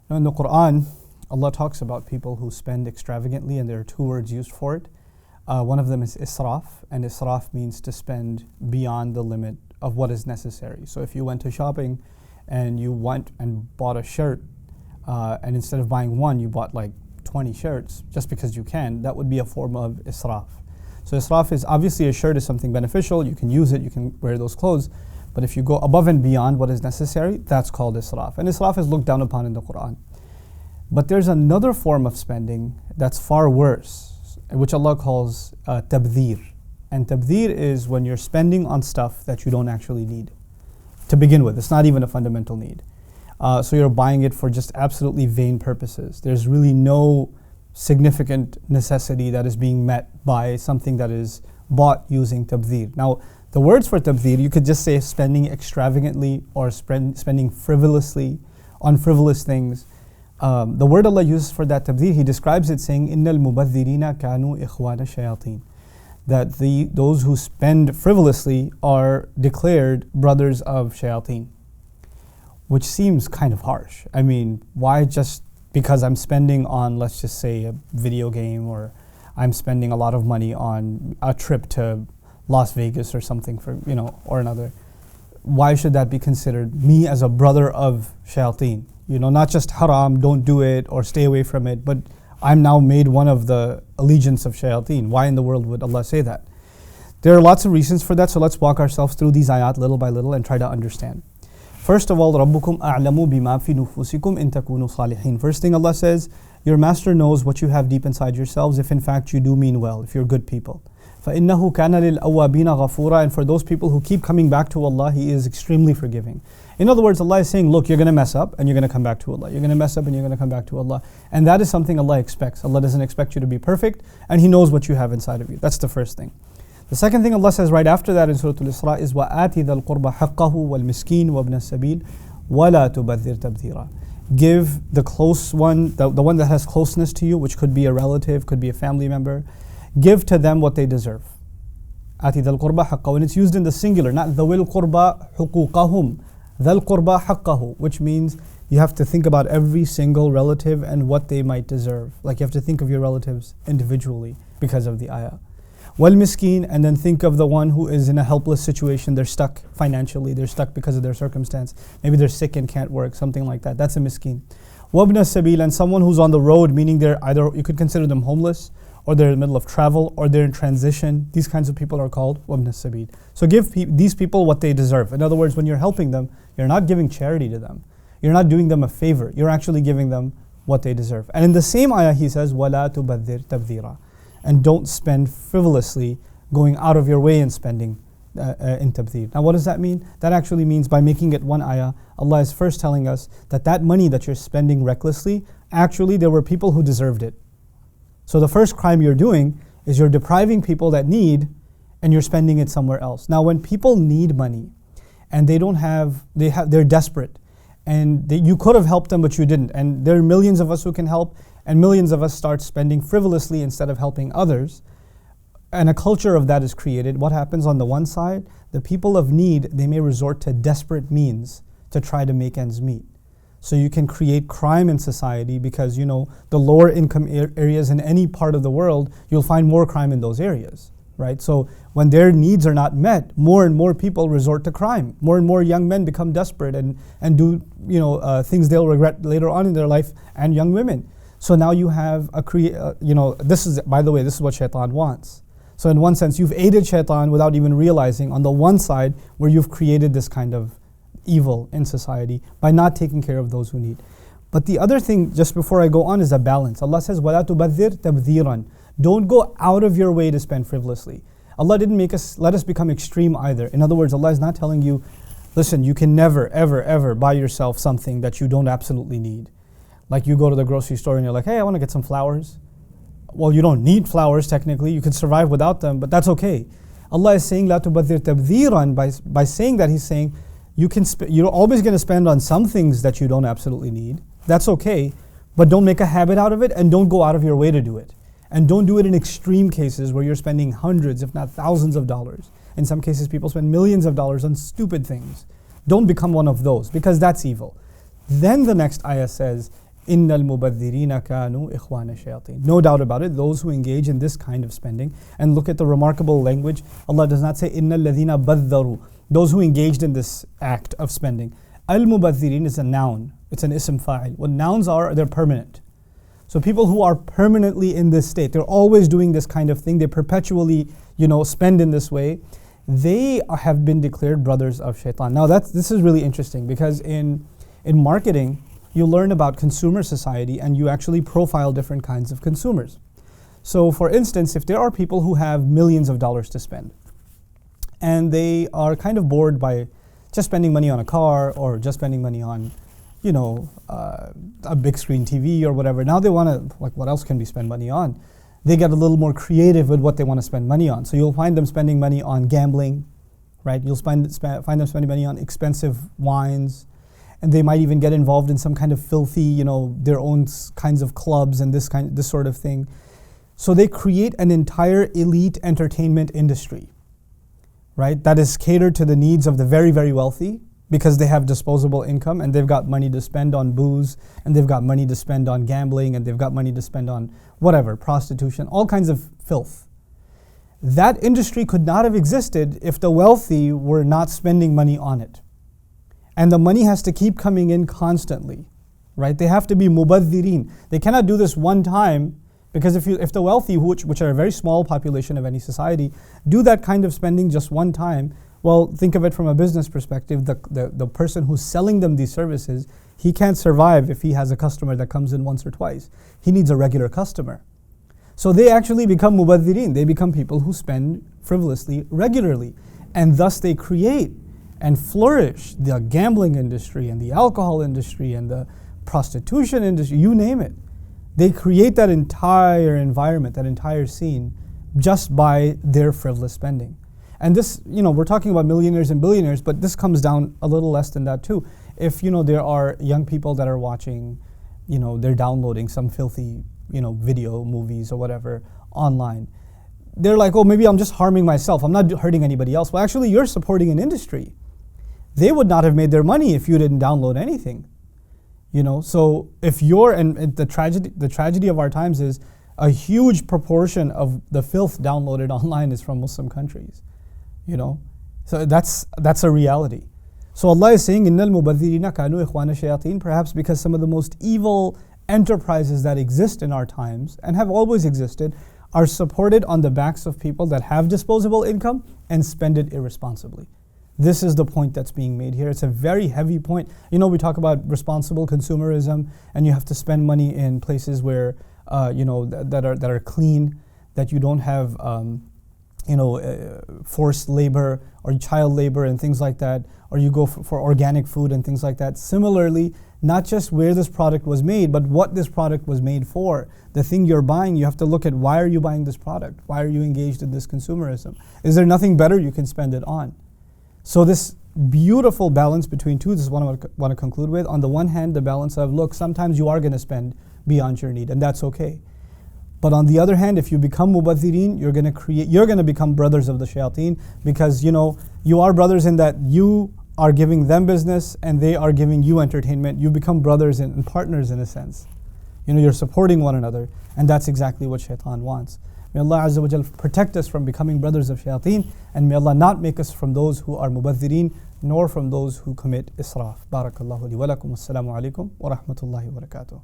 Now in the Quran, Allah talks about people who spend extravagantly, and there are two words used for it. One of them is israf, and israf means to spend beyond the limit of what is necessary. So if you went to shopping and you went and bought a shirt, and instead of buying one, you bought like 20 shirts just because you can, that would be a form of israf. So israf is obviously, a shirt is something beneficial, you can use it, you can wear those clothes, but if you go above and beyond what is necessary, that's called israf. And israf is looked down upon in the Quran. But there's another form of spending that's far worse, which Allah calls tabdhir. And tabdhir is when you're spending on stuff that you don't actually need to begin with. It's not even a fundamental need. So you're buying it for just absolutely vain purposes. There's really no significant necessity that is being met by something that is bought using tabdhir. Now, the words for tabdhir, you could just say spending extravagantly or spending frivolously on frivolous things. The word Allah uses for that tabdhir, He describes it saying, إِنَّ الْمُبَذِّرِينَ كَانُوا إِخْوَانَ الشَّيَاطِينَ, that those who spend frivolously are declared brothers of shayateen, which seems kind of harsh. I mean, why just because I'm spending on, let's just say, a video game, or I'm spending a lot of money on a trip to Las Vegas or something or another, why should that be considered me as a brother of shayateen? Not just haram, don't do it or stay away from it, but I'm now made one of the allegiance of shayateen. Why in the world would Allah say that? There are lots of reasons for that, so let's walk ourselves through these ayat little by little and try to understand. First of all, رَبُّكُمْ أَعْلَمُ بِمَا فِي نُفُوسِكُمْ إِن تَكُونُوا صَالِحِينَ. First thing Allah says, your master knows what you have deep inside yourselves if in fact you do mean well, if you're good people. فَإِنَّهُ كَانَ لِلْأَوَّابِينَ غَفُورًا. And for those people who keep coming back to Allah, He is extremely forgiving. In other words, Allah is saying, look, you're going to mess up and you're going to come back to Allah. You're going to mess up and you're going to come back to Allah. And that is something Allah expects. Allah doesn't expect you to be perfect, and He knows what you have inside of you. That's the first thing. The second thing Allah says right after that in Surah Al-Isra is وَآتِ ذَا الْقُرْبَ حَقَّهُ وَالْمِسْكِينَ وَابْنَ السَّبِيلِ وَلَا تُبَذِّرْ تَبْذِيرًا. Give the close one, the one that has closeness to you, which could be a relative, could be a family member, give to them what they deserve. آتِ ذَا الْقُرْبَ حَقَّهُ. And it's used in the singular, not ذَوِي الْقُرْبَ حُقُوقَهُم. ذَا الْقُرْبَ حَقَّهُ, which means you have to think about every single relative and what they might deserve. Like you have to think of your relatives individually because of the ayah. وَالْمِسْكِينَ, and then think of the one who is in a helpless situation. They're stuck financially, they're stuck because of their circumstance. Maybe they're sick and can't work, something like that. That's a miskin. وَابْنَ السَّبِيلَ, and someone who's on the road, meaning they're either, you could consider them homeless, or they're in the middle of travel, or they're in transition. These kinds of people are called وَابْنَ السَّبِيلَ. So give these people what they deserve. In other words, when you're helping them, you're not giving charity to them. You're not doing them a favor. You're actually giving them what they deserve. And in the same ayah, He says, وَلَا تُبَذِّرْ تَبْذِيرًا. And don't spend frivolously, going out of your way and spending in tabdhir. Now what does that mean? That actually means, by making it one ayah, Allah is first telling us that money that you're spending recklessly, actually there were people who deserved it. So the first crime you're doing is you're depriving people that need, and you're spending it somewhere else. Now when people need money and they're desperate, and you could have helped them but you didn't, and there are millions of us who can help, and millions of us start spending frivolously instead of helping others, and a culture of that is created, what happens on the one side? The people of need, they may resort to desperate means to try to make ends meet. So you can create crime in society because, the lower income areas in any part of the world, you'll find more crime in those areas, right? So when their needs are not met, more and more people resort to crime. More and more young men become desperate and do, things they'll regret later on in their life, and young women. So now you have this is what shaitan wants. So in one sense, you've aided shaitan without even realizing, on the one side, where you've created this kind of evil in society by not taking care of those who need. But the other thing, just before I go on, is a balance. Allah says, وَلَا تُبَذِّرْ تَبْذِيرًا. Don't go out of your way to spend frivolously. Allah didn't let us become extreme either. In other words, Allah is not telling you, listen, you can never, ever, ever buy yourself something that you don't absolutely need. Like you go to the grocery store and you're like, hey, I want to get some flowers. Well, you don't need flowers technically. You could survive without them, but that's okay. Allah is saying, لَا تُبَذِّرْ تَبْذِيرًا. By saying that, He's saying, you're always going to spend on some things that you don't absolutely need. That's okay, but don't make a habit out of it, and don't go out of your way to do it. And don't do it in extreme cases where you're spending hundreds, if not thousands of dollars. In some cases, people spend millions of dollars on stupid things. Don't become one of those, because that's evil. Then the next ayah says, إِنَّ الْمُبَذِّرِينَ كَانُوا إِخْوَانَ الشَّيَاطِينَ. No doubt about it, those who engage in this kind of spending, and look at the remarkable language, Allah does not say إِنَّ الَّذِينَ بَذَّرُوا, those who engaged in this act of spending. Al-Mubadhirin is a noun, it's an ism fa'il. What nouns are, they're permanent. So people who are permanently in this state, they're always doing this kind of thing, they perpetually, spend in this way, they have been declared brothers of shaitan. Now this is really interesting, because in marketing, you learn about consumer society and you actually profile different kinds of consumers. So for instance, if there are people who have millions of dollars to spend, and they are kind of bored by just spending money on a car or just spending money on, a big screen TV or whatever. Now they want to, what else can we spend money on? They get a little more creative with what they want to spend money on. So you'll find them spending money on gambling, right? You'll find them spending money on expensive wines, and they might even get involved in some kind of filthy, their own kinds of clubs and this sort of thing. So they create an entire elite entertainment industry, right? That is catered to the needs of the very, very wealthy, because they have disposable income and they've got money to spend on booze, and they've got money to spend on gambling, and they've got money to spend on whatever, prostitution, all kinds of filth. That industry could not have existed if the wealthy were not spending money on it. And the money has to keep coming in constantly, right? They have to be mubadhirin. They cannot do this one time, because if the wealthy, which are a very small population of any society, do that kind of spending just one time, well, think of it from a business perspective. The person who's selling them these services, he can't survive if he has a customer that comes in once or twice. He needs a regular customer. So they actually become mubadhirin. They become people who spend frivolously regularly. And thus they create and flourish the gambling industry and the alcohol industry and the prostitution industry, you name it. They create that entire environment, that entire scene, just by their frivolous spending. And this, we're talking about millionaires and billionaires, but this comes down a little less than that too. If, there are young people that are watching, they're downloading some filthy, video, movies or whatever online. They're like, oh, maybe I'm just harming myself. I'm not hurting anybody else. Well, actually, you're supporting an industry. They would not have made their money if you didn't download anything. So if and the tragedy of our times is a huge proportion of the filth downloaded online is from Muslim countries. So that's a reality. So Allah is saying, إِنَّ الْمُبَذِّرِينَ كَانُوا إِخْوَانَ الشَّيَاطِينَ, perhaps because some of the most evil enterprises that exist in our times and have always existed are supported on the backs of people that have disposable income and spend it irresponsibly. This is the point that's being made here. It's a very heavy point. We talk about responsible consumerism, and you have to spend money in places where that are clean, that you don't have forced labor or child labor and things like that, or you go for organic food and things like that. Similarly, not just where this product was made, but what this product was made for. The thing you're buying, you have to look at, why are you buying this product? Why are you engaged in this consumerism? Is there nothing better you can spend it on? So this beautiful balance between two, this is what I want to conclude with. On the one hand, the balance of, look, sometimes you are going to spend beyond your need, and that's okay. But on the other hand, if you become mubadhirin, you're going to become brothers of the shayateen, because you are brothers in that you are giving them business and they are giving you entertainment. You become brothers and partners in a sense. You're supporting one another, and that's exactly what shaitan wants. May Allah Azza wa Jal protect us from becoming brothers of shayateen, and may Allah not make us from those who are mubadhirin, nor from those who commit israf. Barakallahu li wa lakum. Assalamu alaikum wa rahmatullahi wa barakatuh.